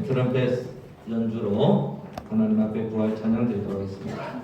트럼펫 연주로 하나님 앞에 부활 찬양 드리도록 하겠습니다.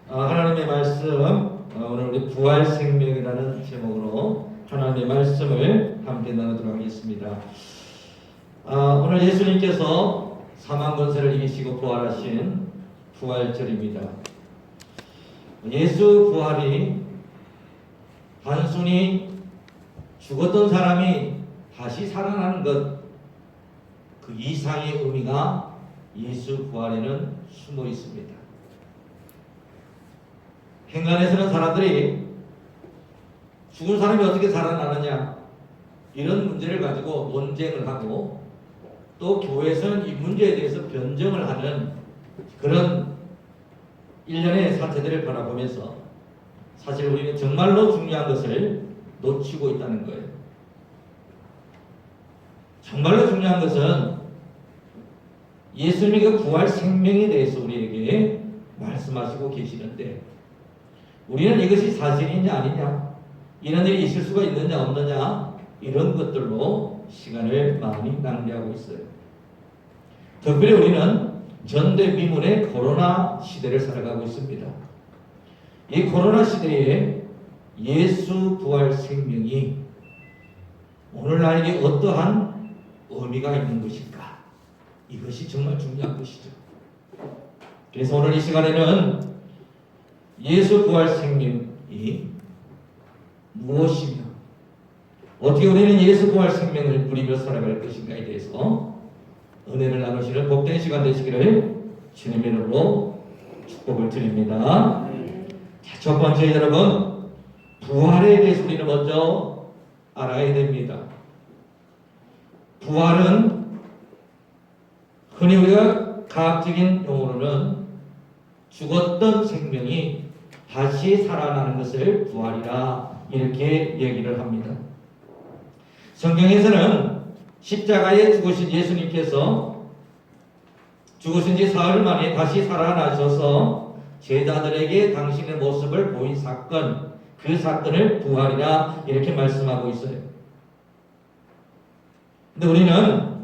하나님의 말씀, 오늘 우리 부활 생명이라는 제목으로 하나님의 말씀을 함께 나누도록 하겠습니다. 오늘 예수님께서 사망 권세를 이기시고 부활하신 부활절입니다. 예수 부활이 단순히 죽었던 사람이 다시 살아나는 것, 그 이상의 의미가 예수 부활에는 숨어 있습니다. 행간에서는 사람들이 죽은 사람이 어떻게 살아나느냐 이런 문제를 가지고 논쟁을 하고, 또 교회에서는 이 문제에 대해서 변정을 하는 그런 일련의 사태들을 바라보면서 사실 우리는 정말로 중요한 것을 놓치고 있다는 거예요. 정말로 중요한 것은 예수님의 그 부활 생명에 대해서 우리에게 말씀하시고 계시는데, 우리는 이것이 사실이냐 아니냐, 이런 일이 있을 수가 있느냐 없느냐, 이런 것들로 시간을 많이 낭비하고 있어요. 특별히 우리는 전대미문의 코로나 시대를 살아가고 있습니다. 이 코로나 시대에 예수 부활 생명이 오늘 나에게 어떠한 의미가 있는 것일까? 이것이 정말 중요한 것이죠. 그래서 오늘 이 시간에는 예수 부활 생명이 무엇이며 어떻게 우리는 예수 부활 생명을 누리며 살아갈 것인가에 대해서 은혜를 나누시는 복된 시간 되시기를 주님의 이름으로 축복을 드립니다. 자, 첫 번째, 여러분, 부활에 대해서 우리는 먼저 알아야 됩니다. 부활은 흔히 우리가 과학적인 용어로는 죽었던 생명이 다시 살아나는 것을 부활이라 이렇게 얘기를 합니다. 성경에서는 십자가에 죽으신 예수님께서 죽으신 지 사흘 만에 다시 살아나셔서 제자들에게 당신의 모습을 보인 사건, 그 사건을 부활이라 이렇게 말씀하고 있어요. 근데 우리는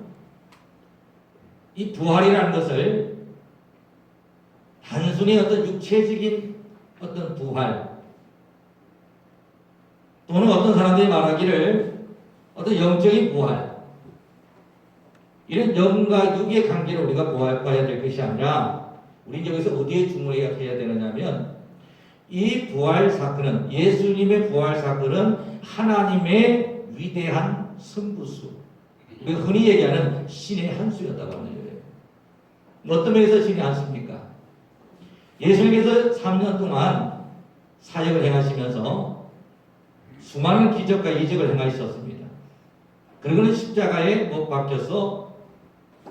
이 부활이라는 것을 단순히 어떤 육체적인 어떤 부활, 또는 어떤 사람들이 말하기를 어떤 영적인 부활, 이런 영과 육의 관계를 우리가 봐야 될 것이 아니라, 우리 여기서 어디에 주목해야 되느냐면 이 부활 사건은, 예수님의 부활 사건은 하나님의 위대한 선부수, 흔히 얘기하는 신의 한 수였다고 하는 거예요. 어떤 면에서 신의 한 수입니까? 예수님께서 3년 동안 사역을 행하시면서 수많은 기적과 이적을 행하셨습니다. 그리고는 십자가에 못 박혀서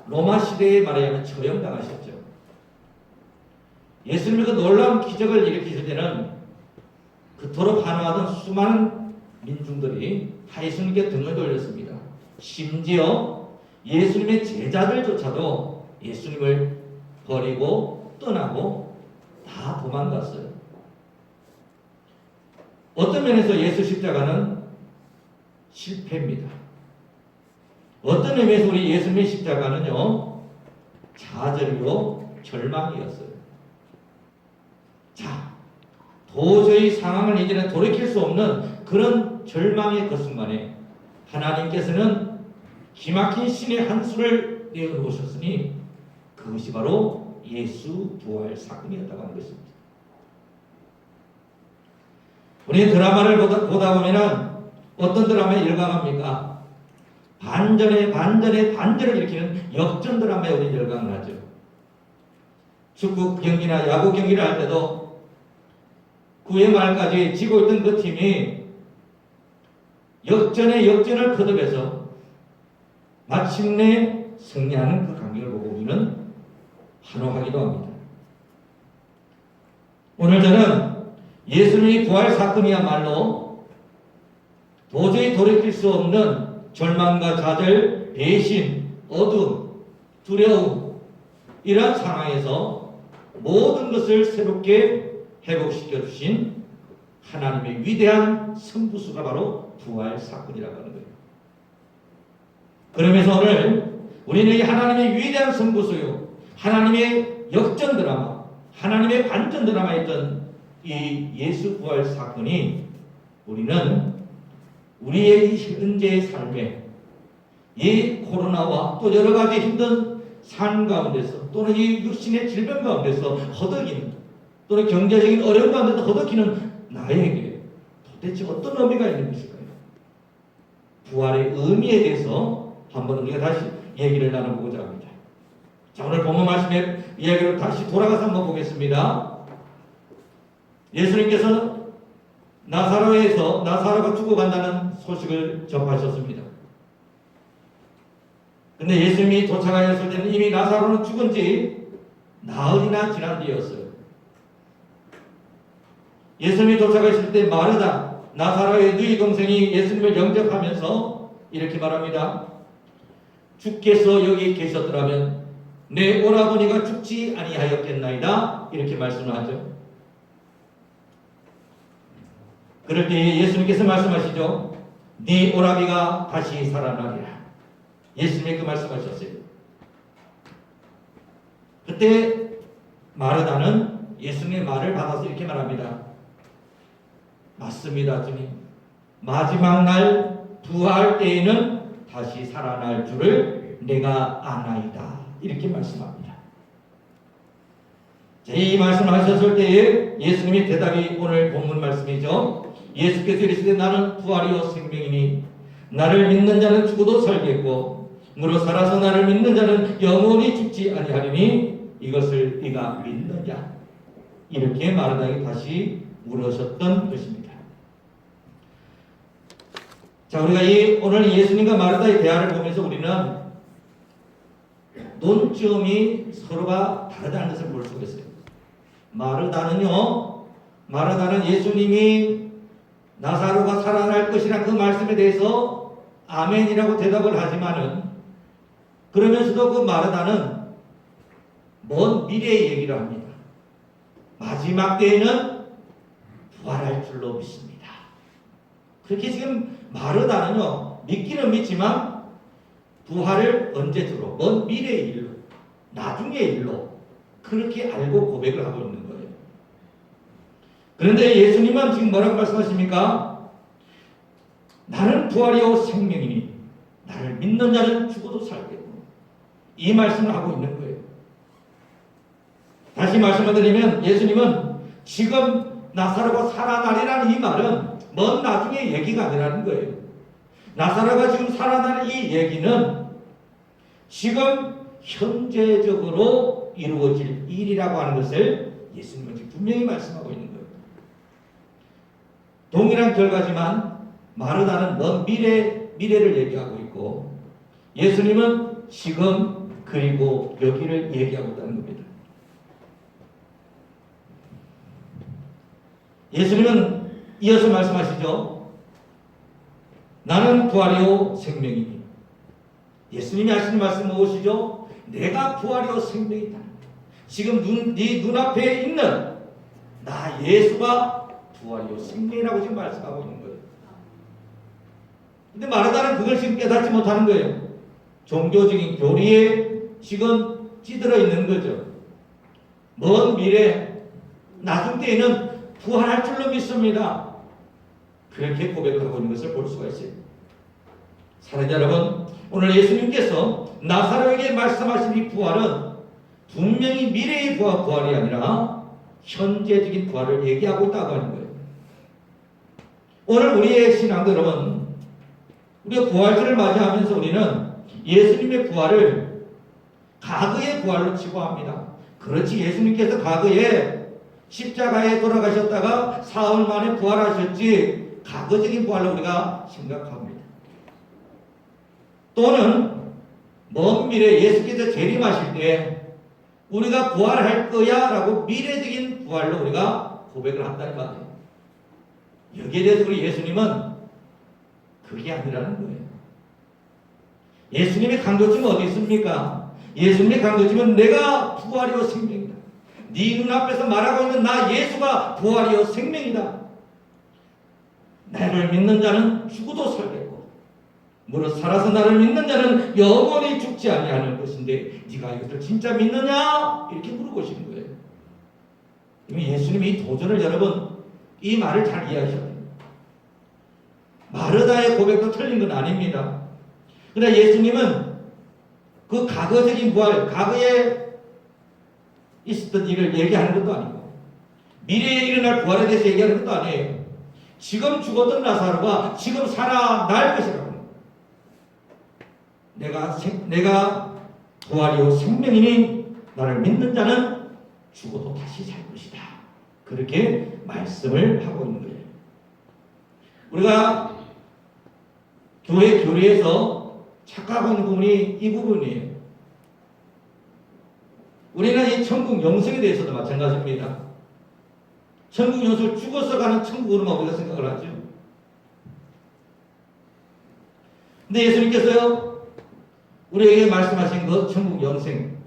로마 시대에 말하자면 처형당하셨죠. 예수님이 그 놀라운 기적을 일으키실 때는 그토록 환호하던 수많은 민중들이 다 예수님께 등을 돌렸습니다. 심지어 예수님의 제자들조차도 예수님을 버리고 떠나고 다 도망갔어요. 어떤 면에서 예수 십자가는 실패입니다. 어떤 의미에서 우리 예수님의 십자가는요, 좌절이요, 절망이었어요. 자, 도저히 상황을 이제는 돌이킬 수 없는 그런 절망의 그 순간에 하나님께서는 기막힌 신의 한 수를 내어놓으셨으니 그것이 바로 예수 부활 사건이었다고 하는 것입니다. 우리 드라마를 보다 보면은 어떤 드라마에 열광합니까? 반전에 반전을 일으키는 역전 드라마에 우리 열광을 하죠. 축구 경기나 야구 경기를 할 때도 9회 말까지 지고 있던 그 팀이 역전에 역전을 거듭해서 마침내 승리하는 그 광경을 보고 우리는 환호하기도 합니다. 오늘 저는 예수님의 부활 사건이야말로 도저히 돌이킬 수 없는 절망과 좌절, 배신, 어두움, 두려움, 이러한 상황에서 모든 것을 새롭게 회복시켜 주신 하나님의 위대한 선부수가 바로 부활 사건이라고 하는 거예요. 그러면서 오늘 우리는 이 하나님의 위대한 선부수요, 하나님의 역전 드라마, 하나님의 반전 드라마였던 이 예수 부활 사건이 우리는 우리의 현재의 삶에 이 코로나와 또 여러 가지 힘든 삶 가운데서 또는 이 육신의 질병 가운데서 허덕이는 또는 경제적인 어려움 가운데서 허덕이는 나에게 도대체 어떤 의미가 있는 것일까요? 부활의 의미에 대해서 한번 우리가 다시 얘기를 나눠보고자 합니다. 자, 오늘 본문 말씀의 이야기로 다시 돌아가서 한번 보겠습니다. 예수님께서 나사로가 죽어간다는 소식을 접하셨습니다. 근데 예수님이 도착하셨을 때는 이미 나사로는 죽은 지 나흘이나 지난 뒤였어요. 예수님이 도착하셨을 때 마르다, 나사로의 누이 동생이 예수님을 영접하면서 이렇게 말합니다. 주께서 여기 계셨더라면 내 오라버니가 죽지 아니하였겠나이다. 이렇게 말씀을 하죠. 그럴 때 예수님께서 말씀하시죠. 네 오라비가 다시 살아나리라. 예수님이 그 말씀하셨어요. 그때 마르다는 예수님의 말을 받아서 이렇게 말합니다. 맞습니다, 주님. 마지막 날 부활 때에는 다시 살아날 줄을 내가 아나이다. 이렇게 말씀합니다. 이 말씀을 하셨을 때에 예수님의 대답이 오늘 본문 말씀이죠. 예수께서 이르시되 나는 부활이요 생명이니 나를 믿는 자는 죽어도 살겠고 무릇 살아서 나를 믿는 자는 영원히 죽지 아니하리니 이것을 네가 믿느냐. 이렇게 마르다에게 다시 물으셨던 것입니다. 자, 우리가 오늘 예수님과 마르다의 대화를 보면서 우리는 논점이 서로가 다르다는 것을 볼 수가 있어요. 마르다는 예수님이 나사로가 살아날 것이라는 그 말씀에 대해서 아멘이라고 대답을 하지만은 그러면서도 그 마르다는 먼 미래의 얘기를 합니다. 마지막 때에는 부활할 줄로 믿습니다. 그렇게 지금 마르다는요, 믿기는 믿지만 부활을 언제 주로, 먼 미래의 일로, 나중의 일로 그렇게 알고 고백을 하고 있는 거예요. 그런데 예수님은 지금 뭐라고 말씀하십니까? 나는 부활이요 생명이니 나를 믿는 자는 죽어도 살겠고, 이 말씀을 하고 있는 거예요. 다시 말씀을 드리면 예수님은 지금 나사로가 살아나리라는 이 말은 먼 나중의 얘기가 아니라는 거예요. 나사로가 지금 살아나는 이 얘기는 지금 현재적으로 이루어질 일이라고 하는 것을 예수님은 지금 분명히 말씀하고 있는 거예요. 동일한 결과지만 마르다는 먼 미래를 얘기하고 있고 예수님은 지금 그리고 여기를 얘기하고 있다는 겁니다. 예수님은 이어서 말씀하시죠. 나는 부활이요 생명이니. 예수님이 하시는 말씀 무엇이죠? 내가 부활이요 생명이다. 지금 네 눈앞에 있는 나 예수가 부활이요 생명이라고 지금 말씀하고 있는 거예요. 근데 마르다는 그걸 지금 깨닫지 못하는 거예요. 종교적인 교리에 지금 찌들어 있는 거죠. 먼 미래, 나중 때에는 부활할 줄로 믿습니다. 그렇게 고백을 하고 있는 것을 볼 수가 있어요. 사랑하는 여러분, 오늘 예수님께서 나사로에게 말씀하신 이 부활은 분명히 미래의 부활이 아니라 현재적인 부활을 얘기하고 있다고 하는 거예요. 오늘 우리의 신앙도 여러분, 우리가 부활절을 맞이하면서 우리는 예수님의 부활을 과거의 부활로 치부합니다. 그렇지, 예수님께서 과거에 십자가에 돌아가셨다가 사흘 만에 부활하셨지 과거적인 부활로 우리가 생각합니다. 또는 먼 미래 예수께서 재림하실 때 우리가 부활할 거야 라고 미래적인 부활로 우리가 고백을 한다는 말이에요. 여기에 대해서 우리 예수님은 그게 아니라는 거예요. 예수님의 강조점은 어디 있습니까? 예수님의 강조점은 내가 부활이요 생명이다. 네 눈앞에서 말하고 있는 나 예수가 부활이요 생명이다. 나를 믿는 자는 죽어도 살겠고 무릇 살아서 나를 믿는 자는 영원히 죽지 아니하는 것인데 네가 이것을 진짜 믿느냐? 이렇게 물어보시는 거예요. 예수님이 이 도전을 여러분 이 말을 잘 이해하셔야 돼요. 마르다의 고백도 틀린 건 아닙니다. 그러나 예수님은 그 과거적인 부활, 과거에 있었던 일을 얘기하는 것도 아니고 미래에 일어날 부활에 대해서 얘기하는 것도 아니에요. 지금 죽었던 나사로가 지금 살아날 것이라고. 내가 부활이요 생명이니 나를 믿는 자는 죽어도 다시 살 것이다. 그렇게 말씀을 하고 있는 거예요. 우리가 교회 교리에서 착각하고 있는 부분이 이 부분이에요. 우리는 이 천국 영생에 대해서도 마찬가지입니다. 천국 영생을 죽어서 가는 천국으로만 우리가 생각을 하죠. 근데 예수님께서요 우리에게 말씀하신 그 천국 영생은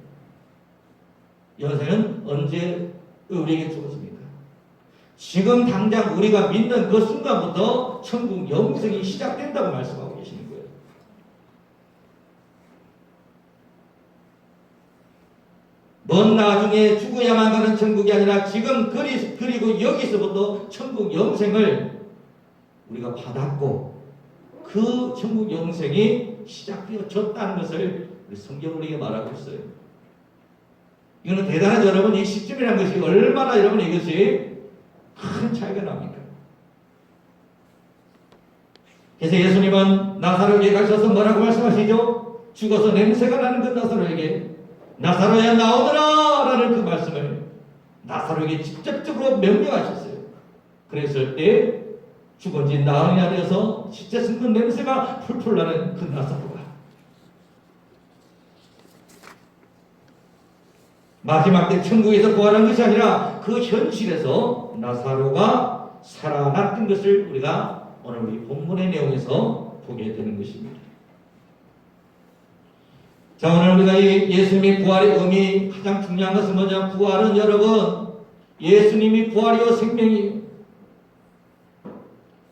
언제 우리에게 주었습니까? 지금 당장 우리가 믿는 그 순간부터 천국 영생이 시작된다고 말씀하고 계시는 거예요. 먼 나중에 죽어야만 가는 천국이 아니라 지금 그리고 여기서부터 천국 영생을 우리가 받았고 그 천국 영생이 시작되어졌다는 것을 우리 성경은 우리에게 말하고 있어요. 이거는 대단하죠. 여러분 이 시점이라는 것이 얼마나 여러분 이것이 큰 차이가 납니까? 그래서 예수님은 나사로에게 가셔서 뭐라고 말씀하시죠? 죽어서 냄새가 나는 그 나사로에게 나사로야 나오너라 라는 그 말씀을 나사로에게 직접적으로 명령하셨어요. 그랬을 때 죽은 지 나흘이나 되어서 시체 썩는 냄새가 풀풀 나는 그 나사로가 마지막 때 천국에서 부활한 것이 아니라 그 현실에서 나사로가 살아났던 것을 우리가 오늘 우리 본문의 내용에서 보게 되는 것입니다. 자, 오늘 우리가 이 예수님의 부활의 의미 가장 중요한 것은 뭐냐? 부활은 여러분 예수님이 부활이요 생명이에요.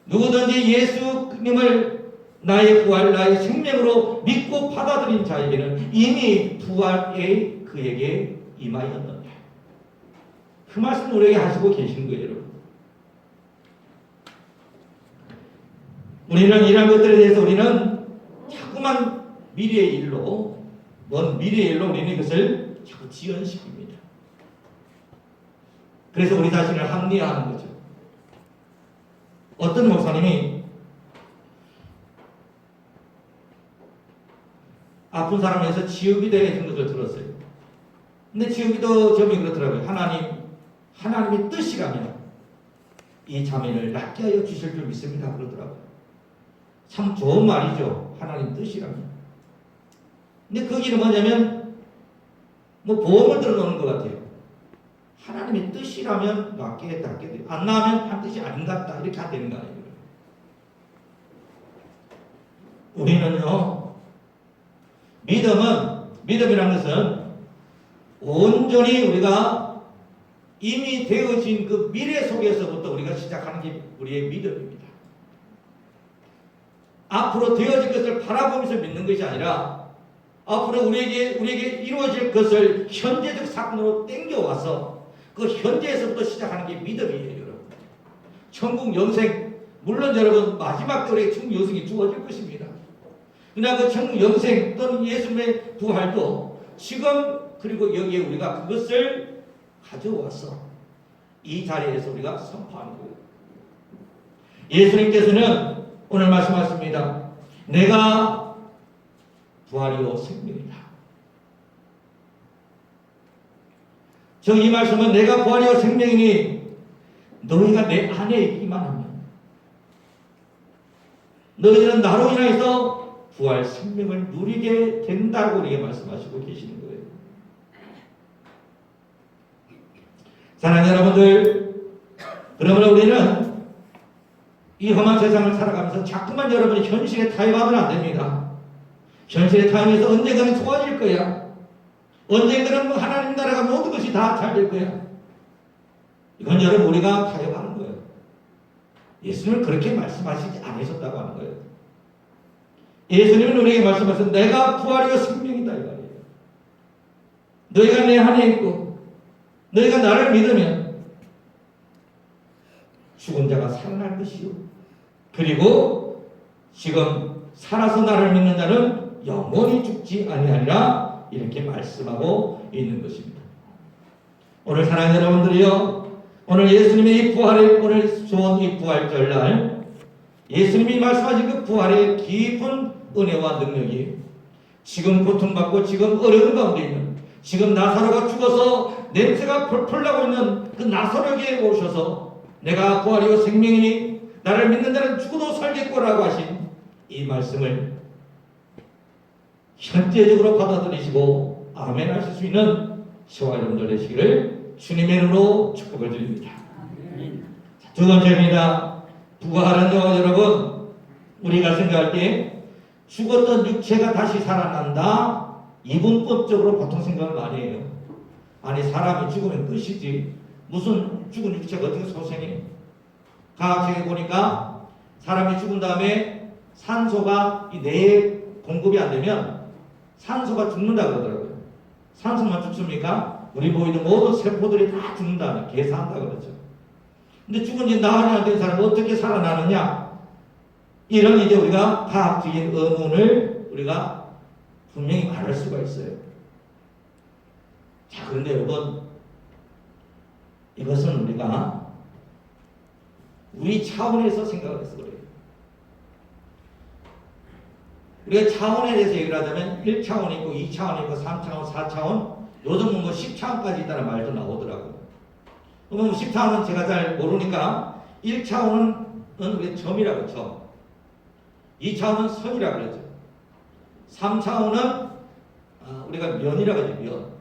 누구든지 예수님을 나의 부활, 나의 생명으로 믿고 받아들인 자에게는 이미 부활의 그에게 임하였는데 그 말씀 우리에게 하시고 계신 거예요, 여러분. 우리는 이런 것들에 대해서 우리는 자꾸만 미래의 일로 먼 미래의 일로 우리는 이것을 자꾸 지연시킵니다. 그래서 우리 자신을 합리화하는 거죠. 어떤 목사님이 아픈 사람에서 치유기도에 있는 것을 들었어요. 근데 치유기도 점이 그렇더라고요. 하나님의 뜻이라면 이 자매를 낫게 하여 주실 줄 믿습니다. 그러더라고요. 참 좋은 말이죠. 하나님 뜻이라면. 근데 거기는 뭐냐면 뭐 보험을 들어놓는 것 같아요. 하나님의 뜻이라면 낫게 돼. 안 나면 한 뜻이 아닌 것 같다. 이렇게 안 되는 거 아니에요. 우리는요, 믿음이라는 것은 온전히 우리가 이미 되어진 그 미래 속에서부터 우리가 시작하는 게 우리의 믿음입니다. 앞으로 되어질 것을 바라보면서 믿는 것이 아니라 앞으로 우리에게 이루어질 것을 현재적 사건으로 땡겨와서 그 현재에서부터 시작하는 게 믿음이에요, 여러분. 천국 영생, 물론 여러분 마지막 때 우리에게 천국 영생이 주어질 것입니다. 그러나 그 천국 영생 또는 예수님의 부활도 지금 그리고 여기에 우리가 그것을 가져와서 이 자리에서 우리가 선포하는 거예요. 예수님께서는 오늘 말씀하십니다. 내가 부활이요 생명이다. 저 이 말씀은 내가 부활이요 생명이니 너희가 내 안에 있기만 하면 너희는 나로 인하여서 부활 생명을 누리게 된다고 우리에게 말씀하시고 계시는 거예요. 사랑하는 여러분들, 그러므로 우리는 이 험한 세상을 살아가면서 자꾸만 여러분이 현실에 타협하면 안 됩니다. 현실에 타협해서 언젠가는 좋아질 거야. 언젠가는 하나님 나라가 모든 것이 다 잘 될 거야. 이건 여러분 우리가 타협하는 거예요. 예수님은 그렇게 말씀하시지 않으셨다고 하는 거예요. 예수님은 우리에게 말씀하셔서 내가 부활이요 생명이다 이 말이에요. 너희가 내 안에 있고 너희가 나를 믿으면 죽은 자가 살아날 것이요. 그리고 지금 살아서 나를 믿는 자는 영원히 죽지 아니하리라 이렇게 말씀하고 있는 것입니다. 오늘 사랑하는 여러분들이요, 오늘 예수님의 이 부활의 오늘 좋은 이 부활절날 예수님이 말씀하신 그 부활의 깊은 은혜와 능력이 지금 고통받고 지금 어려운 가운데 있는 지금 나사로가 죽어서 냄새가 펄펄 나고 있는 그 나사로에게 오셔서 내가 부활이요 생명이니 나를 믿는 자는 죽어도 살겠고라고 하신 이 말씀을 현재적으로 받아들이시고 아멘 하실 수 있는 저와 여러분들 되시기를 주님의 이름으로 축복을 드립니다. 두 번째입니다. 부활은요, 여러분, 우리가 생각할 때 죽었던 육체가 다시 살아난다, 이분법적으로 보통 생각을 많이 해요. 아니, 사람이 죽으면 끝이지 무슨 죽은 육체가 어떻게 소생해. 과학적으로 보니까 사람이 죽은 다음에 산소가 이 뇌에 공급이 안 되면 산소가 죽는다 그러더라고요. 산소만 죽습니까? 우리 보이는 모든 세포들이 다 죽는다, 계산한다 그러죠. 근데 죽은 지 나흘이 안 된 사람은 어떻게 살아나느냐? 이런 이제 우리가 과학적인 의문을 우리가 분명히 말할 수가 있어요. 자, 그런데 여러분, 이것은 우리가 우리 차원에서 생각을 해서 그래요. 우리가 차원에 대해서 얘기를 하자면 1차원이 있고 2차원이 있고 3차원, 4차원, 요즘은 뭐 10차원까지 있다는 말도 나오더라고요. 그러면 10차원은 제가 잘 모르니까 1차원은 우리 점이라고 점, 2차원은 선이라고 그러죠. 3차원은 우리가 면이라고 하죠. 면.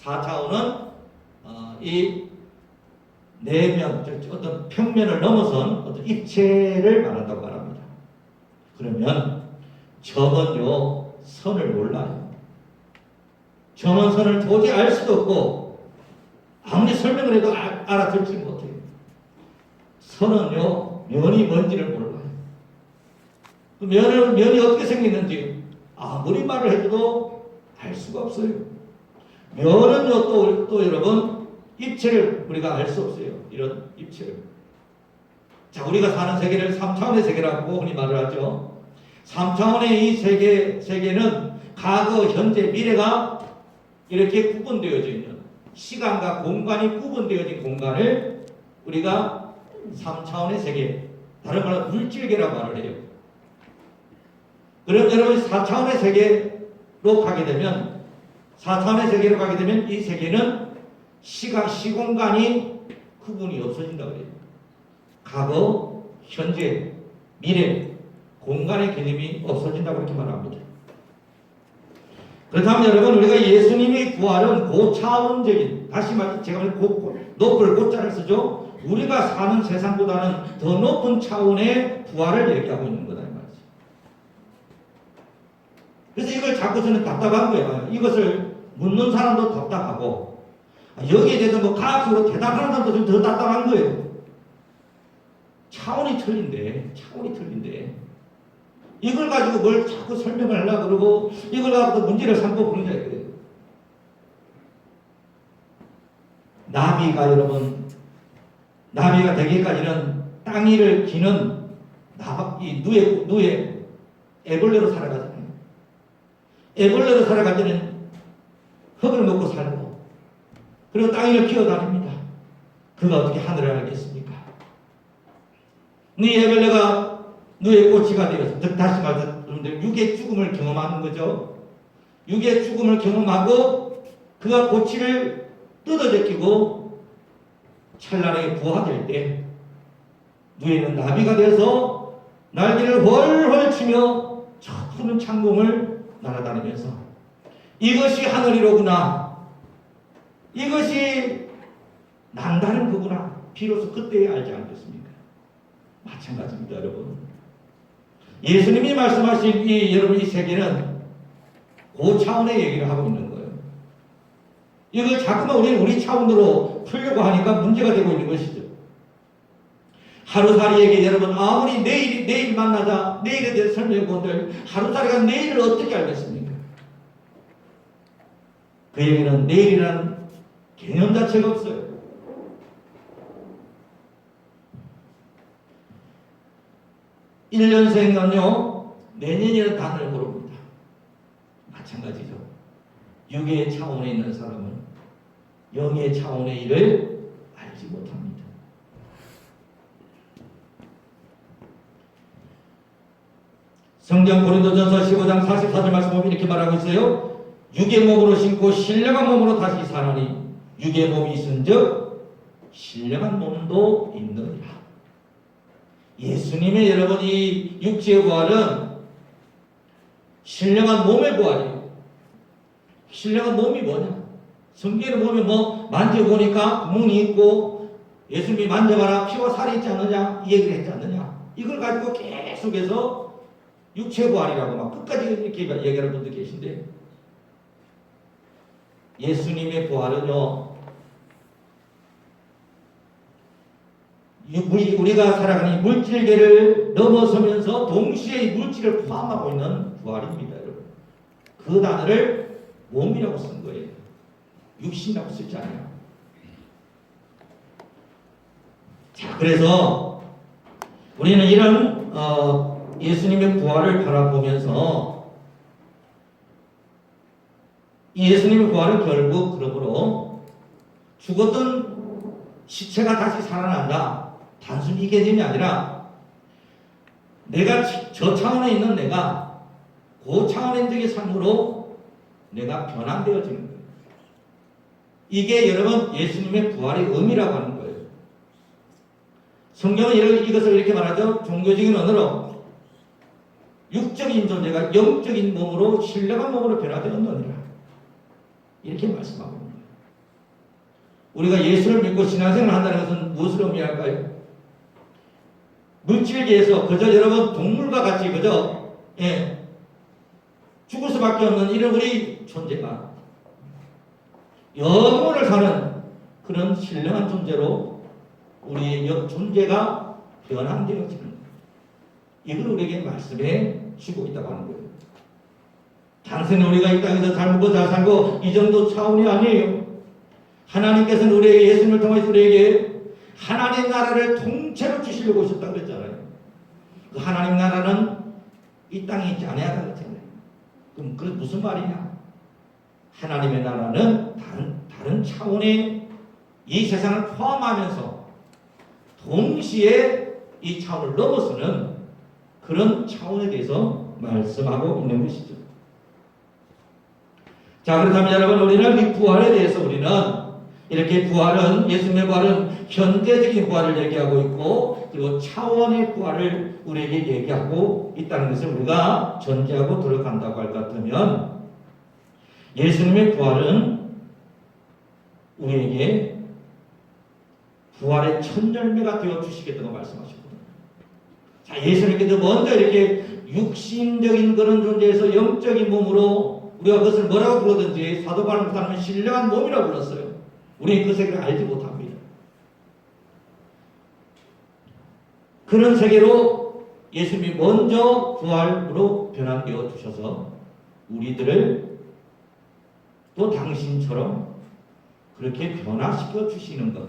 4차원은 이 내면, 어떤 평면을 넘어선 어떤 입체를 말한다고 말합니다. 그러면 점은요, 선을 몰라요. 점은 선을 도저히 알 수도 없고 아무리 설명을 해도 알아듣지 못해요. 선은요, 면이 뭔지를 몰라요. 그 면이 어떻게 생겼는지 아무리 말을 해도 알 수가 없어요. 면은요, 또 여러분, 입체를 우리가 알 수 없어요. 이런 입체를. 자, 우리가 사는 세계를 3차원의 세계라고 흔히 말을 하죠. 3차원의 이 세계는 과거, 현재, 미래가 이렇게 구분되어져 있는, 시간과 공간이 구분되어진 공간을 우리가 3차원의 세계, 다른 말로 물질계라고 말을 해요. 그럼 여러분이 4차원의 세계로 가게 되면 4차원의 세계로 가게 되면 이 세계는 시공간이 구분이 없어진다 그래요. 과거, 현재, 미래, 공간의 개념이 없어진다고 그렇게 말합니다. 그렇다면 여러분 우리가 예수님의 부활은 고차원적인 다시 말해 제가 높을 고자를 쓰죠. 우리가 사는 세상보다는 더 높은 차원의 부활을 얘기하고 있는 거다 이 말이죠. 그래서 이걸 자꾸 저는 답답한 거예요. 이것을 묻는 사람도 답답하고 여기에 대해서 뭐 과학적으로 대답하는 사람도 좀 더 답답한 거예요. 차원이 틀린데 이걸 가지고 뭘 자꾸 설명을 하려고 그러고 이걸 가지고 문제를 삼고 그런 거예요. 나비가 되기까지는 땅 위를 기는 이 누에 애벌레로 살아가잖아요. 애벌레로 살아갈 때는 흙을 먹고 살고 그리고 땅 위를 기어다닙니다. 그가 어떻게 하늘을 알겠습니까? 네 애벌레가 누의 꼬치가 되어서 다시 말해서 육의 죽음을 경험하는 거죠. 육의 죽음을 경험하고 그가 꼬치를 뜯어제끼고 찰나에 부화될 때 누에는 나비가 되어서 날개를 훨훨 치며 저 푸른 창공을 날아다니면서 이것이 하늘이로구나, 이것이 난다는 거구나 비로소 그때 알지 않겠습니까? 마찬가지입니다 여러분. 예수님이 말씀하신 여러분 이 세계는 그 차원의 얘기를 하고 있는 거예요. 이걸 자꾸만 우리 차원으로 풀려고 하니까 문제가 되고 있는 것이죠. 하루살이에게 여러분 아무리 내일 만나자 내일에 대해서 설명해 본들 하루살이가 내일을 어떻게 알겠습니까? 그에게는 내일이라는 개념 자체가 없어요. (1년생은요) 내년이라는 단어를 모릅니다. 마찬가지죠. 육의 차원에 있는 사람은 영의 차원의 일을 알지 못합니다. 성경 고린도전서 15장 44절 말씀 보면 이렇게 말하고 있어요. 육의 몸으로 신고 신령한 몸으로 다시 사나니 육의 몸이 있은즉 신령한 몸도 있느니라. 예수님의 여러분 이 육체의 부활은 신령한 몸의 부활이에요. 신령한 몸이 뭐냐? 성경을 보면 뭐 만져보니까 구멍이 있고 예수님이 만져봐라 피와 살이 있지 않느냐 이 얘기를 했지 않느냐. 이걸 가지고 계속해서 육체의 부활이라고 막 끝까지 이렇게 얘기하는 분들 계신데 예수님의 부활은요 우리가 살아가는 이 물질계를 넘어서면서 동시에 이 물질을 포함하고 있는 부활입니다 여러분. 그 단어를 몸이라고 쓴 거예요. 육신이라고 쓰지 않아요. 자, 그래서 우리는 이런 예수님의 부활을 바라보면서 이 예수님의 부활은 결국 그러므로 죽었던 시체가 다시 살아난다. 단순히 이 개념이 아니라 내가 저 차원에 있는 내가 그 차원인적인 삶으로 내가 변환되어지는 거예요. 이게 여러분 예수님의 부활의 의미라고 하는 거예요. 성경은 이것을 이렇게 말하죠. 종교적인 언어로 육적인 존재가 영적인 몸으로 신령한 몸으로 변화되었느니라 이렇게 말씀하고 있는 거예요. 우리가 예수를 믿고 신앙생활을 한다는 것은 무엇을 의미할까요? 물질계에서 그저 여러분 동물과 같이 그저 죽을 수밖에 없는 이런 우리 존재가 영원을 사는 그런 신령한 존재로 우리의 존재가 변환되어지는 거예요. 이걸 우리에게 말씀해 주고 있다고 하는 거예요. 단순히 우리가 이 땅에서 잘 먹고 잘 살고 이 정도 차원이 아니에요. 하나님께서는 우리에게 예수님을 통해서 우리에게 하나님 나라를 통째로 주시려고 오셨다고 그랬잖아요. 그 하나님 나라는 이 땅에 있지 않아야 그랬잖아요. 그럼 그게 무슨 말이냐? 하나님의 나라는 다른 차원의 이 세상을 포함하면서 동시에 이 차원을 넘어서는 그런 차원에 대해서 말씀하고 있는 것이죠. 자, 그렇다면 여러분, 우리는 이 부활에 대해서 우리는 이렇게 부활은, 예수님의 부활은 현재적인 부활을 얘기하고 있고, 그리고 차원의 부활을 우리에게 얘기하고 있다는 것을 우리가 전제하고 들어간다고 할 것 같으면, 예수님의 부활은 우리에게 부활의 첫 열매가 되어 주시겠다고 말씀하셨거든요. 자, 예수님께서 먼저 이렇게 육신적인 그런 존재에서 영적인 몸으로 우리가 그것을 뭐라고 부르든지 사도 바울은 사람은 신령한 몸이라고 불렀어요. 우리는 그 세계를 알지 못합니다. 그런 세계로 예수님이 먼저 부활로 변화되어 주셔서 우리들을 또 당신처럼 그렇게 변화시켜 주시는 것.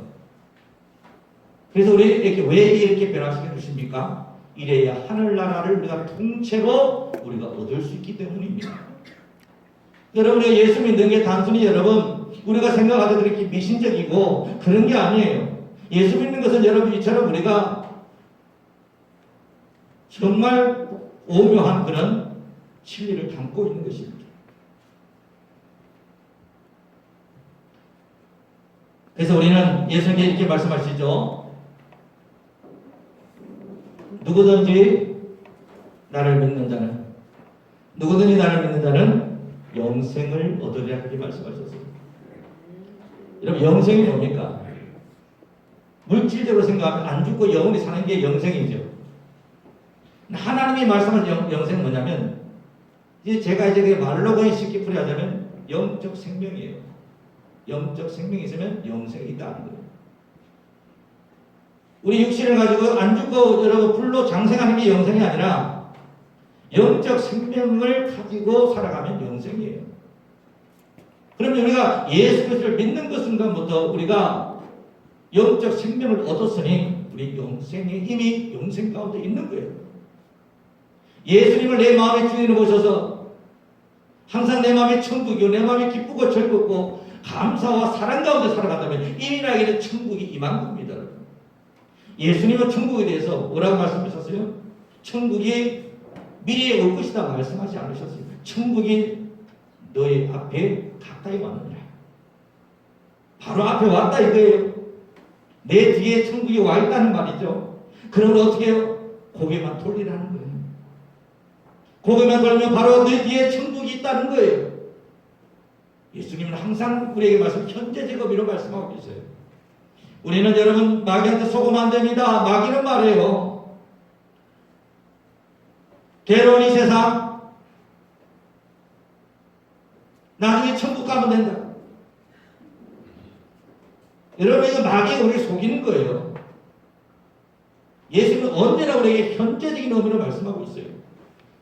그래서 우리 왜 이렇게 변화시켜 주십니까? 이래야 하늘나라를 우리가 통째로 우리가 얻을 수 있기 때문입니다. 여러분, 예수 믿는 게 단순히 여러분 우리가 생각하던 그렇게 미신적이고 그런 게 아니에요. 예수 믿는 것은 여러분 이처럼 우리가 정말 오묘한 그런 진리를 담고 있는 것입니다. 그래서 우리는 예수님께 이렇게 말씀하시죠. 누구든지 나를 믿는 자는 영생을 얻으리라 그렇게 말씀하셨어요. 여러분, 영생이 뭡니까? 물질적으로 생각하면 안 죽고 영원히 사는 게 영생이죠. 하나님이 말씀하신 영생은 뭐냐면, 제가 이제 말로 그냥 쉽게 풀이하자면 영적 생명이에요. 영적 생명이 있으면 영생이 있다는 거예요. 우리 육신을 가지고 안 죽고 여러분 불로 장생하는 게 영생이 아니라 영적 생명을 가지고 살아가면 영생이에요. 그러면 우리가 예수 그리스도를 믿는 것 순간부터 우리가 영적 생명을 얻었으니 우리 영생이 이미 영생 가운데 있는 거예요. 예수님을 내 마음의 주인으로 모셔서 항상 내 마음이 천국이요, 내 마음이 기쁘고 즐겁고 감사와 사랑 가운데 살아간다면 이미 나에게는 천국이 임한 겁니다. 예수님은 천국에 대해서 뭐라고 말씀하셨어요? 천국이 미래에 올 것이다 말씀하지 않으셨어요. 천국이 너의 앞에 가까이 왔느니라. 바로 앞에 왔다 이거예요. 내 뒤에 천국이 와 있다는 말이죠. 그러면 어떻게 해요? 고개만 돌리라는 거예요. 고개만 돌면 바로 내 뒤에 천국이 있다는 거예요. 예수님은 항상 우리에게 현재적 의미로 말씀하고 계세요. 우리는 여러분 마귀한테 속으면 안 됩니다. 마귀는 말해요. 괴로운 이 세상 나중에 천국 가면 된다. 여러분, 이거 마귀가 우리를 속이는 거예요. 예수님은 언제나 우리에게 현재적인 의미로 말씀하고 있어요.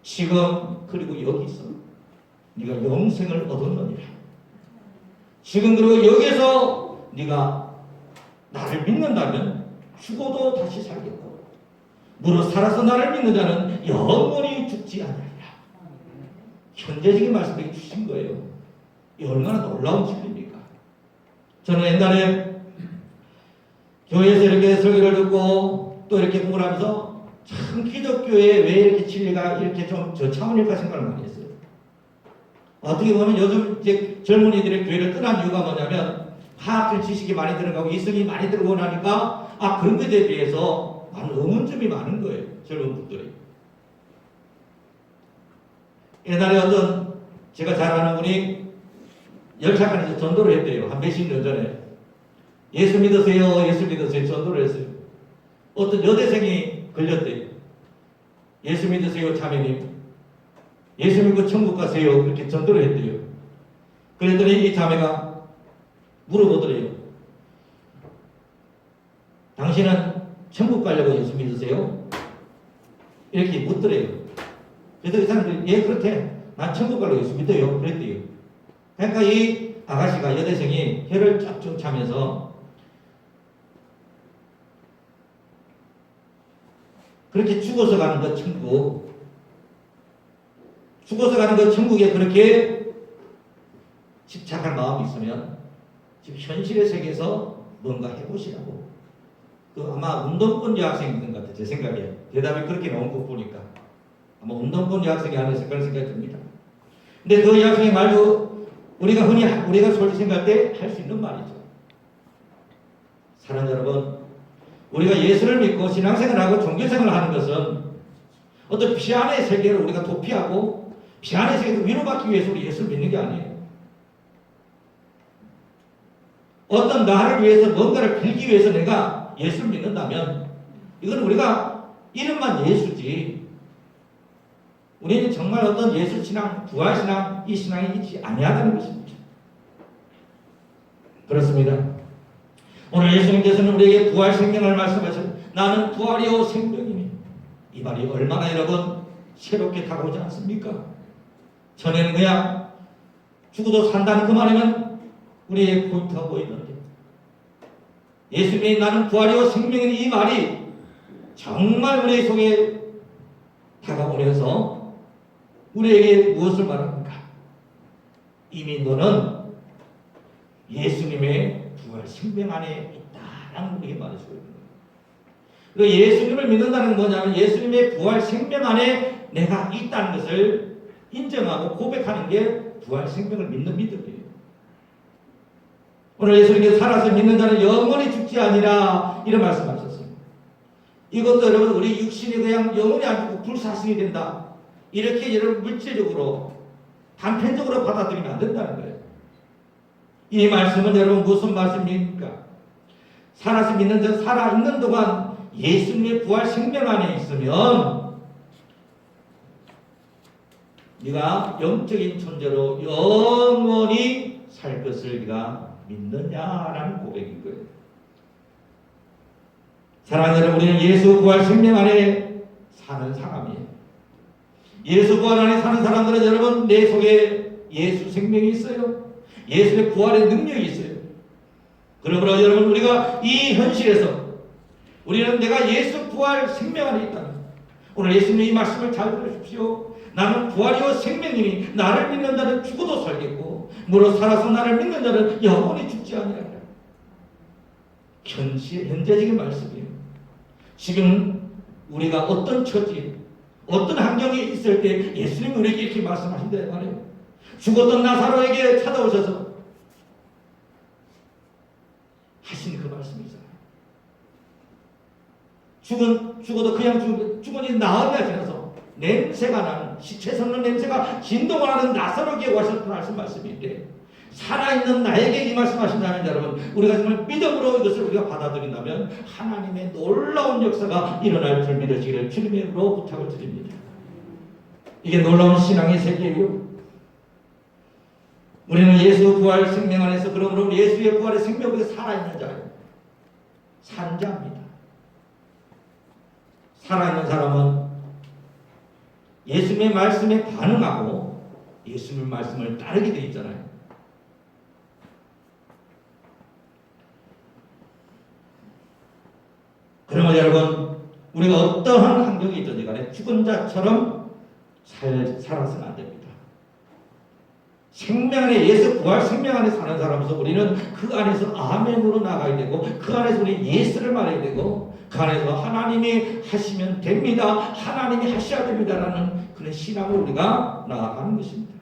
지금 그리고 여기서 네가 영생을 얻었느니라. 지금 그리고 여기서 네가 나를 믿는다면 죽어도 다시 살겠고 무릇 살아서 나를 믿는 자는 영원히 죽지 않으리라. 현재적인 말씀을 주신 거예요. 이 얼마나 놀라운 진리입니까? 저는 옛날에 교회에서 이렇게 설교를 듣고 또 이렇게 공부를 하면서 참 기독교에 왜 이렇게 진리가 이렇게 좀 저 차원일까 생각을 많이 했어요. 어떻게 보면 요즘 이제 젊은이들의 교회를 떠난 이유가 뭐냐면 과학적 지식이 많이 들어가고 이성이 많이 들어오고 나니까 그런 것에 대해서 많은 의문점이 많은 거예요. 젊은 분들이. 옛날에 어떤 제가 잘 아는 분이 열차간에서 전도를 했대요. 한 몇십 년 전에. 예수 믿으세요. 예수 믿으세요. 전도를 했어요. 어떤 여대생이 걸렸대요. 예수 믿으세요. 자매님. 예수 믿고 천국 가세요. 그렇게 전도를 했대요. 그랬더니 이 자매가 물어보더래요. 당신은 천국 가려고 예수 믿으세요? 이렇게 묻더래요. 그래서 이 사람들이 예 그렇대. 난 천국 가려고 예수 믿어요. 그랬대요. 그러니까 이 아가씨가 여대생이 혀를 쫙쭉 차면서 그렇게 죽어서 가는 것 천국, 죽어서 가는 것 천국에 그렇게 집착할 마음이 있으면 지금 현실의 세계에서 뭔가 해보시라고 그 아마 운동권 여학생인 것 같아요. 제 생각에. 대답이 그렇게 나온 거 보니까. 아마 운동권 여학생이 아니었을 그런 생각이 듭니다. 근데 그 여학생의 말도 우리가 솔직히 생각할 때 할 수 있는 말이죠. 사랑하는 여러분, 우리가 예수를 믿고 신앙생활하고 종교생활을 하는 것은 어떤 비안의 세계를 우리가 도피하고 비안의 세계에서 위로받기 위해서 우리 예수를 믿는 게 아니에요. 어떤 나를 위해서 뭔가를 빌기 위해서 내가 예수를 믿는다면 이건 우리가 이름만 예수지 우리는 정말 어떤 예수 신앙, 부활 신앙, 이 신앙이 있지 아니하다는 것입니다. 그렇습니다. 오늘 예수님께서는 우리에게 부활 생명을 말씀하셨습니다. 나는 부활이요 생명이니. 이 말이 얼마나 여러분 새롭게 다가오지 않습니까? 전에는 그냥 죽어도 산다는 그 말이면 우리의 포인트가 보이는데 예수님이 나는 부활이요 생명이니 이 말이 정말 우리 속에 다가오면서 우리에게 무엇을 말합니까? 이미 너는 예수님의 부활 생명 안에 있다라는 우리에게 말해주고 있는 거예요. 예수님을 믿는다는 건 뭐냐면 예수님의 부활 생명 안에 내가 있다는 것을 인정하고 고백하는 게 부활 생명을 믿는 믿음이에요. 오늘 예수님께서 살아서 믿는 자는 영원히 죽지 아니라 이런 말씀하셨어요. 이것도 여러분 우리 육신이 그냥 영원히 안 죽고 불사승이 된다. 이렇게 여러분 물질적으로 단편적으로 받아들이면 안 된다는 거예요. 이 말씀은 여러분 무슨 말씀입니까? 살아서 믿는 자 살아있는 동안 예수님의 부활 생명 안에 있으면 네가 영적인 존재로 영원히 살 것을 네가 믿느냐라는 고백인 거예요. 사랑하는 여러분, 우리는 예수 부활 생명 안에 사는 사람이에요. 예수 부활 안에 사는 사람들은 여러분 내 속에 예수 생명이 있어요. 예수의 부활의 능력이 있어요. 그러므로 여러분 우리가 이 현실에서 우리는 내가 예수 부활 생명 안에 있다. 오늘 예수님의 이 말씀을 잘 들으십시오. 나는 부활이요 생명이니 나를 믿는 자는 죽어도 살겠고 무릇 살아서 나를 믿는 자는 영원히 죽지 아니하리라. 현재적인 말씀이에요. 지금 우리가 어떤 처지, 어떤 환경에 있을 때 예수님이 우리에게 이렇게 말씀하신다 말이에요. 죽었던 나사로에게 찾아오셔서 하신 그 말씀이잖아요. 죽어도 그냥 죽으니 나흘이나 지나서 냄새가 나는 시체 섞는 냄새가 진동을 하는 나사로에게 오셨던 말씀인데 살아있는 나에게 이 말씀하신다면 여러분 우리가 정말 믿음으로 이것을 우리가 받아들인다면 하나님의 놀라운 역사가 일어날 줄 믿으시기를 주님으로 부탁을 드립니다. 이게 놀라운 신앙의 세계예요. 우리는 예수 부활 생명 안에서 그러므로 예수의 부활의 생명 속에 살아있는 자예요. 산자입니다. 살아있는 사람은 예수님의 말씀에 반응하고 예수님의 말씀을 따르게 되어 있잖아요. 그러면 여러분 우리가 어떠한 환경이 있든지 간에 죽은 자처럼 살아서는 안 됩니다. 생명 안에 예수 부활 생명 안에 사는 사람으로서 우리는 그 안에서 아멘으로 나가야 되고 그 안에서 우리 예수를 말해야 되고 그 안에서 하나님이 하시면 됩니다. 하나님이 하셔야 됩니다라는 그런 신앙을 우리가 나아가는 것입니다.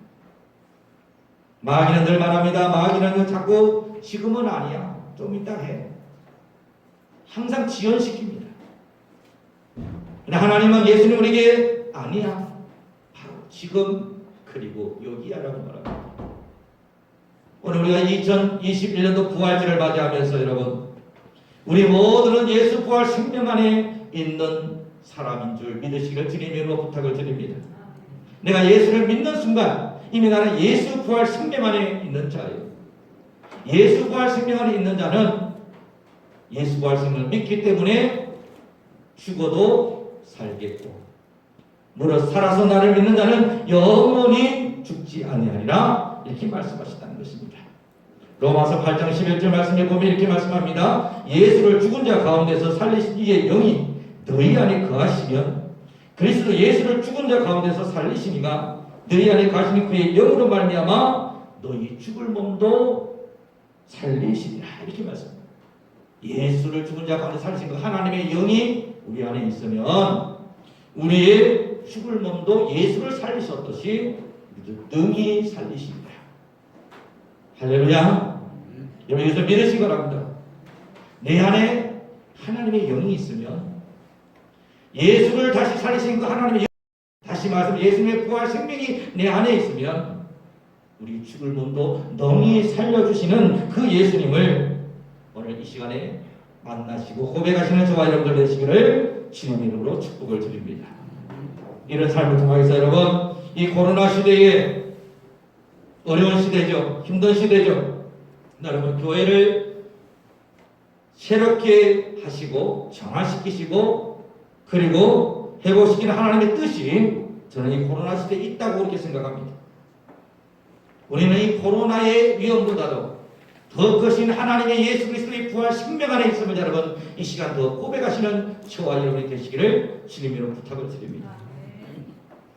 마귀는 늘 말합니다. 마귀는 자꾸 지금은 아니야. 좀 이따 해. 항상 지연시킵니다. 하나님은 예수님 우리에게 아니야. 바로 지금 그리고 여기야라고 말합니다. 오늘 우리가 2021년도 부활절을 맞이하면서 여러분 우리 모두는 예수 부활 생명 안에 있는 사람인 줄 믿으시기를 주님으로 부탁을 드립니다. 내가 예수를 믿는 순간 이미 나는 예수 부활 생명 안에 있는 자예요. 예수 부활 생명 안에 있는 자는 예수 부활 생명을 믿기 때문에 죽어도 살겠고 무릇 살아서 나를 믿는 자는 영원히 죽지 아니하리라 이렇게 말씀하셨다는 것입니다. 로마서 8장 11절 말씀에 보면 이렇게 말씀합니다. 예수를 죽은 자 가운데서 살리신 이의 영이 너희 안에 거하시면 그리스도 예수를 죽은 자 가운데서 살리시니가 너희 안에 거하시는 그의 영으로 말미암아 너희 죽을 몸도 살리시리라 이렇게 말씀합니다. 예수를 죽은 자 가운데 살리신 그 하나님의 영이 우리 안에 있으면 우리의 죽을 몸도 예수를 살리셨듯이 능히 살리십니다. 할렐루야. 여러분 이것을 믿으시기 바랍니다. 내 안에 하나님의 영이 있으면 예수를 다시 살리신 그 하나님의 영, 다시 말하면 예수님의 부활 생명이 내 안에 있으면 우리 죽을 몸도 능히 살려주시는 그 예수님을 오늘 이 시간에 만나시고 고백하시는 저와 여러분들 되시기를 주님 이름으로 축복을 드립니다. 이런 삶을 통해서 여러분 이 코로나 시대에 어려운 시대죠. 힘든 시대죠. 여러분 교회를 새롭게 하시고 정화시키시고 그리고 회복시키는 하나님의 뜻이 저는 이 코로나 시대에 있다고 그렇게 생각합니다. 우리는 이 코로나의 위험보다도 더 크신 하나님의 예수 그리스도의 부활 생명 안에 있으면 여러분 이 시간 더 고백하시는 저와 여러분이 되시기를 주님으로 부탁을 드립니다.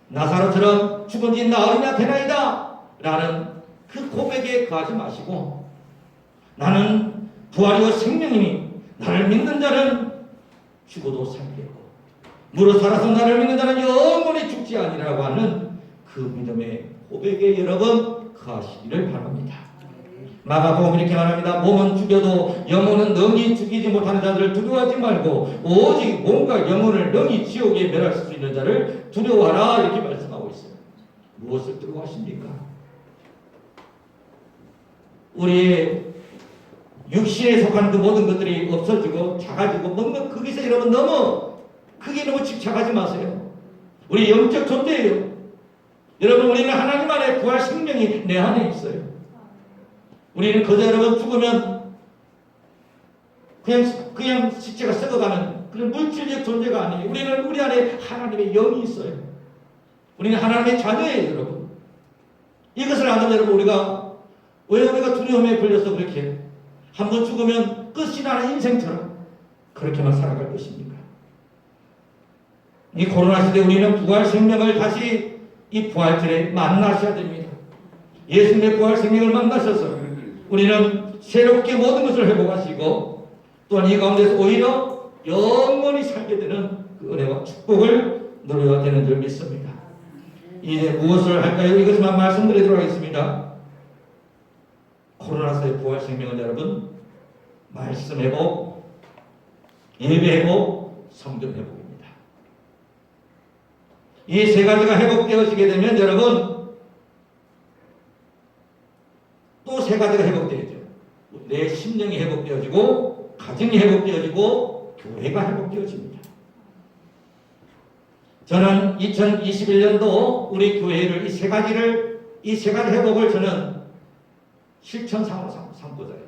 나사로처럼 죽은 지 나흘이나 되나이다 라는 그 고백에 거하지 마시고 나는 부활이요 생명이니 나를 믿는 자는 죽어도 살겠고 무릇 살아서 나를 믿는 자는 영원히 죽지 아니라고 하는 그 믿음의 고백에 여러분 거하시기를 바랍니다. 마가복음 이렇게 말합니다. 몸은 죽여도 영혼은 능히 죽이지 못하는 자들을 두려워하지 말고 오직 몸과 영혼을 능히 지옥에 멸할 수 있는 자를 두려워하라 이렇게 말씀하고 있어요. 무엇을 두려워하십니까? 우리의 육신에 속한 그 모든 것들이 없어지고 작아지고 먹는 거기서 여러분 너무 크게 너무 집착하지 마세요. 우리 영적 존재예요. 여러분 우리는 하나님 안에 부활 생명이 내 안에 있어요. 우리는 그저 여러분 죽으면 그냥 시체가 썩어가는 그런 물질적 존재가 아니에요. 우리는 우리 안에 하나님의 영이 있어요. 우리는 하나님의 자녀예요, 여러분. 이것을 아는 여러분 우리가 왜 우리가 두려움에 걸려서 그렇게 한번 죽으면 끝이 나는 인생처럼 그렇게만 살아갈 것입니까? 이 코로나 시대에 우리는 부활 생명을 다시 이 부활절에 만나셔야 됩니다. 예수님의 부활 생명을 만나셔서 우리는 새롭게 모든 것을 회복하시고 또한 이 가운데서 오히려 영원히 살게 되는 그 은혜와 축복을 누려야 되는 줄 믿습니다. 이제 무엇을 할까요? 이것만 말씀드리도록 하겠습니다. 코로나사의 부활 생명은 여러분 말씀 회복, 예배 회복, 성전 회복입니다. 이 세 가지가 회복되어지게 되면 여러분 또 세 가지가 회복되어져. 내 심령이 회복되어지고 가정이 회복되어지고 교회가 회복되어집니다. 저는 2021년도 우리 교회를 이 세 가지 회복을 저는 실천상으로 삼고자 해요.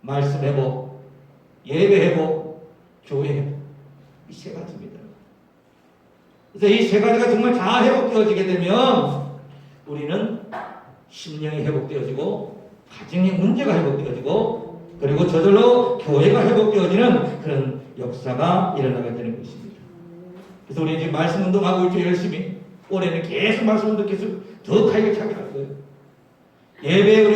말씀 회복, 예배 회복, 교회 회복. 이 세 가지입니다. 그래서 이 세 가지가 정말 다 회복되어지게 되면 우리는 심령이 회복되어지고 가정의 문제가 회복되어지고 그리고 저절로 교회가 회복되어지는 그런 역사가 일어나게 되는 것입니다. 그래서 우리 지금 말씀 운동하고 있죠. 열심히 올해는 계속 말씀 운동 계속 더 가격차게 할 거예요. 예배도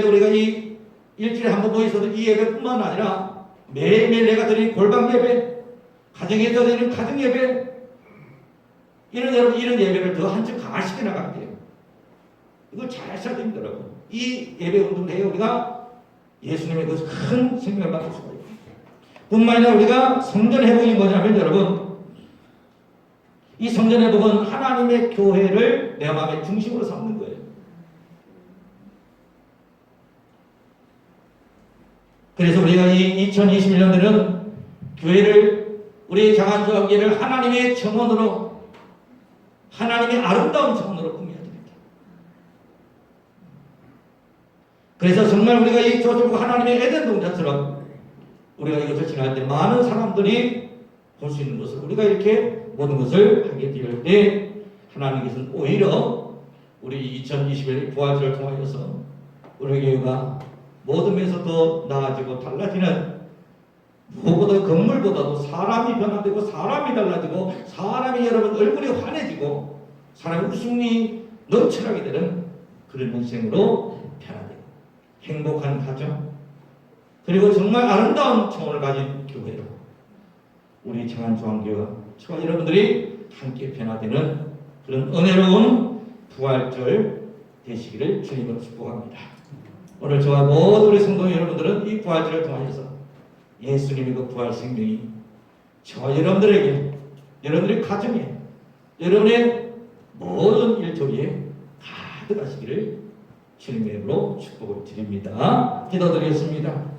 우리가 이 일주일에 한 번 모여서도 이 예배뿐만 아니라 매일매일 내가 드리는 골방 예배, 가정에서 드리는 가정 예배, 이런 예배를 더 한층 강화시켜 나가야 돼요. 이걸 잘 하셔야 됩니다, 여러분. 이 예배 운동을 해야 우리가 예수님의 그 큰 생명을 받을 수가 있고 뿐만 아니라 우리가 성전 회복이 뭐냐면 여러분 이 성전 회복은 하나님의 교회를 내 마음의 중심으로 삼는 거예요. 그래서 우리가 이 2021년에는 교회를 우리의 장안수학계를 하나님의 정원으로 하나님의 아름다운 정원으로 꾸며야 됩니다. 그래서 정말 우리가 이 저쪽 하나님의 에덴 동산처럼 우리가 이것을 지날 때 많은 사람들이 볼 수 있는 것을 우리가 이렇게 모든 것을 하게 될 때 하나님께서는 오히려 우리 2021 부활절을 통하여서 우리 교회가 모든 면에서 더 나아지고 달라지는 무엇보다 건물보다도 사람이 변화되고 사람이 달라지고 사람이 여러분 얼굴이 환해지고 사람의 웃음이 넘쳐나게 되는 그런 인생으로 변화되고 행복한 가정 그리고 정말 아름다운 청혼을 가진 교회로 우리 청안중앙교회와 저와 여러분들이 함께 변화되는 그런 은혜로운 부활절 되시기를 주님으로 축복합니다. 오늘 저와 모든 우리 성도 여러분들은 이 부활절을 통하여서 예수님의 그 부활 생명이 저와 여러분들에게, 여러분들의 가정에, 여러분의 모든 일조리에 가득하시기를 주님의 이름으로 축복을 드립니다. 기도드리겠습니다.